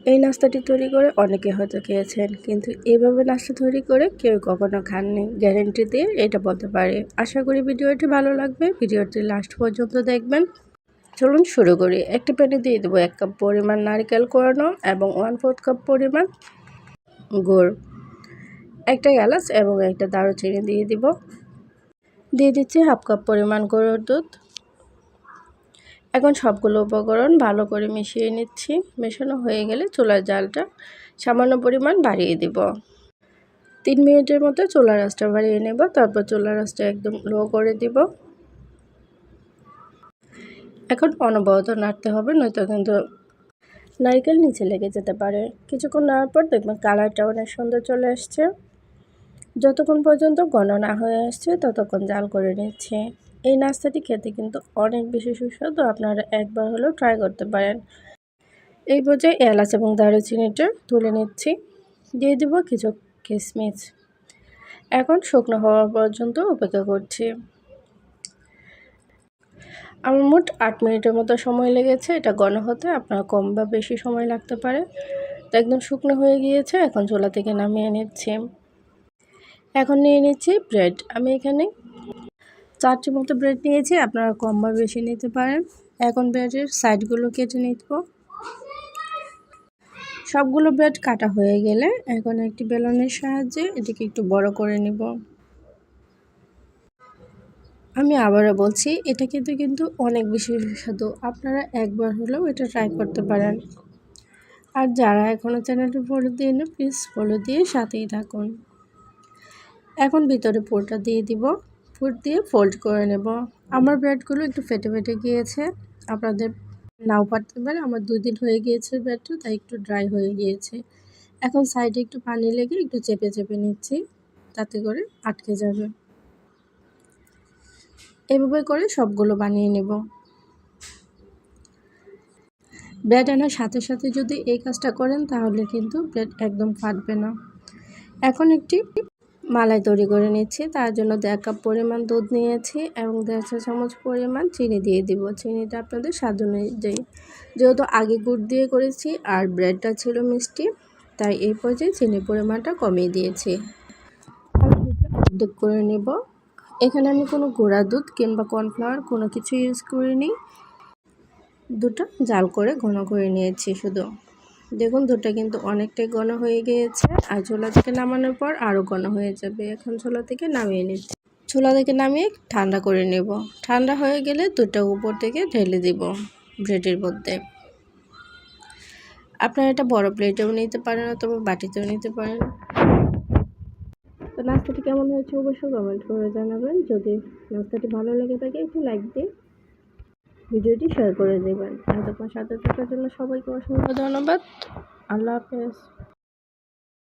এই নাস্তাটি তৈরি করে অনেকে হয়তো খেয়েছেন, কিন্তু এভাবে নাস্তা তৈরি করে কেউ কখনো খাননি। গ্যারেন্টি দিয়ে এটা বলতে পারি। আশা করি ভিডিওটি ভালো লাগবে। ভিডিওটি লাস্ট পর্যন্ত দেখবেন। চলুন শুরু করি। একটা প্যানে দিয়ে দেবো 1 কাপ পরিমাণ নারকেল কোরানো এবং 1/4 কাপ পরিমাণ গুড়, একটা এলাচ এবং একটা দারুচিনি দিয়ে দিব। দিয়ে দিচ্ছি 1/2 কাপ পরিমাণ গরুর দুধ। এখন সবগুলো উপকরণ ভালো করে মিশিয়ে নিচ্ছি। মেশানো হয়ে গেলে চুলার জালটা সামান্য পরিমাণ বাড়িয়ে দিব। 3 মিনিটের মতো চুলার আঁচটা বাড়িয়ে নেব। তারপর চুলার আঁচটা একদম লো করে দিব। এখন অনবরত নাড়তে হবে, নয়তো কিন্তু নারকেল নিচে লেগে যেতে পারে। কিছুক্ষণ নাড়ার পর দেখবেন কালারটা অনেক সুন্দর চলে আসছে। যতক্ষণ পর্যন্ত ঘন না হয়ে আসছে ততক্ষণ জাল করে নিচ্ছি। এই নাস্তাটি খেতে কিন্তু অনেক বেশি সুস্বাদু। আপনারা একবার হলেও ট্রাই করতে পারেন। এই পর্যায়ে এলাচ এবং দারুচিনিটা তুলে নিচ্ছি। দিয়ে দিব কিছু কিশমিশ। এখন শুকনো হওয়া পর্যন্ত অপেক্ষা করছি। আমার মোট 8 মিনিটের মতো সময় লেগেছে এটা ঘন হতে। আপনার কম বা বেশি সময় লাগতে পারে। তো একদম শুকনো হয়ে গিয়েছে। এখন চুলা থেকে নামিয়ে নিচ্ছি। এখন নিয়ে নিচ্ছি ব্রেড। আমি এখানে 4টি মতো ব্রেড নিয়েছি। আপনারা কম বা বেশি নিতে পারেন। এখন ব্রেডের সাইডগুলো কেটে নিব। সবগুলো ব্রেড কাটা হয়ে গেলে এখন একটি বেলনের সাহায্যে এটিকে একটু বড় করে নিব। আমি আবারও বলছি, এটা কিন্তু অনেক বেশি সুস্বাদু। আপনারা একবার হলেও এটা ট্রাই করতে পারেন। আর যারা এখনও চ্যানেলটি ফলো দিইনি, প্লিজ ফলো দিয়ে সাথেই থাকুন। এখন ভিতরে পুরটা দিয়ে দিব। পুর দিয়ে ফোল্ড করে নেব। আমার ব্রেডগুলো একটু ফেটে ফেটে গিয়েছে। আপনাদের নাও পারতে পারে। আমার 2 দিন হয়ে গিয়েছে ব্রেডটা, তাই একটু ড্রাই হয়ে গিয়েছে। এখন সাইডে একটু পানি লেগে একটু চেপে চেপে নিচ্ছি, তাতে করে আটকে যাবে। এভাবে করে সবগুলো বানিয়ে নেব। ব্রেড আনার সাথে সাথে যদি এই কাজটা করেন তাহলে কিন্তু ব্রেড একদম ফাটবে না। এখন একটি মালাই তৈরি করে নিচ্ছি। তার জন্য 1.5 কাপ পরিমাণ দুধ নিয়েছি এবং 1.5 চা চামচ পরিমাণ চিনি দিয়ে দিব। চিনিটা আপনাদের স্বাদ অনুযায়ী। যেহেতু আগে গুড় দিয়ে করেছি আর ব্রেডটা ছিল মিষ্টি, তাই এই পর্যায়ে চিনির পরিমাণটা কমিয়ে দিয়েছি। অর্ধেক করে নেব। এখানে আমি কোনো গুঁড়া দুধ কিংবা কর্নফ্লাওয়ার কোনো কিছু ইউজ করিনি। দুধটা জাল করে ঘন করে নিয়েছি শুধু। দেখুন দুধটা কিন্তু অনেকটাই ঘন হয়ে গিয়েছে। আর চুলা থেকে নামানোর পর আরও ঘন হয়ে যাবে। এখন চুলা থেকে নামিয়ে নিচ্ছি। চুলা থেকে নামিয়ে ঠান্ডা করে নেব। ঠান্ডা হয়ে গেলে দুধটা উপর থেকে ঢেলে দিব ব্রেডের মধ্যে। আপনারা এটা বড় প্লেটেও নিতে পারেন অথবা বাটিতেও নিতে পারেন। তো নাস্তাটি কেমন হয়েছে অবশ্যই কমেন্ট করে জানাবেন। যদি নাস্তাটি ভালো লেগে থাকে একটু লাইক দিয়ে ভিডিওটি শেয়ার করে দেবেন। এতক্ষণ সাথে থাকার জন্য সবাইকে অসংখ্য ধন্যবাদ। আল্লাহ হাফেজ।